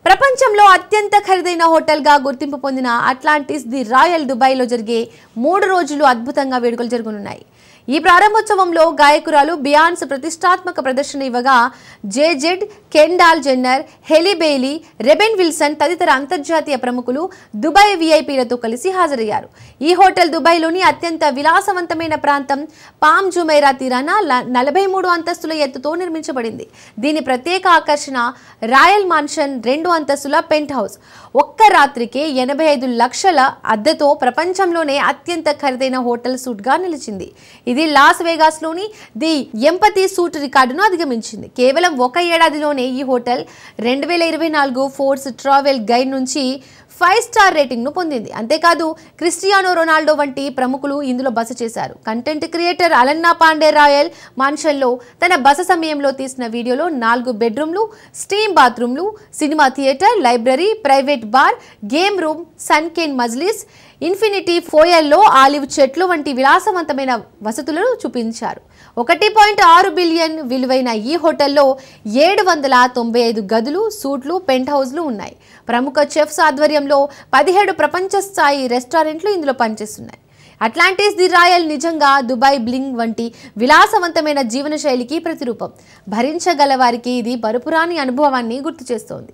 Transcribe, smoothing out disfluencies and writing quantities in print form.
ప్రపంచంలో అత్యంత ఖరీదైన హోటల్గా గుర్తింపు పొందిన అట్లాంటిస్ ది రాయల్ దుబాయ్లో జరిగే 3 రోజులు అద్భుతంగా వేడుకలు జరగనున్నాయి. ఈ ప్రారంభోత్సవంలో గాయకురాలు బియాన్స్ ప్రతిష్టాత్మక ప్రదర్శన ఇవ్వగా Jay Z, Kendall Jenner, Halle Bailey, Rebel Wilson తదితర అంతర్జాతీయ ప్రముఖులు దుబాయ్ వీఐపీలతో కలిసి హాజరయ్యారు. ఈ హోటల్ దుబాయ్లోని అత్యంత విలాసవంతమైన ప్రాంతం పామ్ జుమైరా తీరాన 43 అంతస్తుల ఎత్తుతో నిర్మించబడింది. దీని ప్రత్యేక ఆకర్షణ రాయల్ మాన్షన్ 2 అంతస్తుల పెంట్ హౌస్. ఒక్క రాత్రికే 85 లక్షల అద్దెతో ప్రపంచంలోనే అత్యంత ఖరీదైన హోటల్ సూట్గా నిలిచింది. ఇది లాస్ వేగాస్లోని ది ఎంపతి సూట్ రికార్డును అధిగమించింది. కేవలం ఒక ఏడాదిలోనే ఈ హోటల్ 2024 ఫోర్బ్స్ ట్రావెల్ గైడ్ నుంచి 5 స్టార్ రేటింగ్ను పొందింది. అంతేకాదు క్రిస్టియానో రొనాల్డో వంటి ప్రముఖులు ఇందులో బస చేశారు. Content creator Alanna Panday Royal మాన్షన్లో తన బస సమయంలో తీసిన వీడియోలో 4 బెడ్రూమ్లు, స్టీమ్ బాత్రూమ్లు, cinema theatre, library, private bar, game room, sunken మజ్లిస్, ఇన్ఫినిటీ ఫోయర్లో ఆలివ్ చెట్లు వంటి విలాసవంతమైన వసతులను చూపించారు. 1.6 బిలియన్ విలువైన ఈ హోటల్లో 795 గదులు, సూట్లు, పెంట్ హౌస్లు ఉన్నాయి. ప్రముఖ చెఫ్స్ ఆధ్వర్యంలో 17 ప్రపంచ స్థాయి రెస్టారెంట్లు ఇందులో పనిచేస్తున్నాయి. అట్లాంటిస్ ది రాయల్ నిజంగా దుబాయ్ బ్లింగ్ వంటి విలాసవంతమైన జీవన శైలికి ప్రతిరూపం. భరించగల వారికి ఇది పరుపురాని అనుభవాన్ని గుర్తు చేస్తోంది.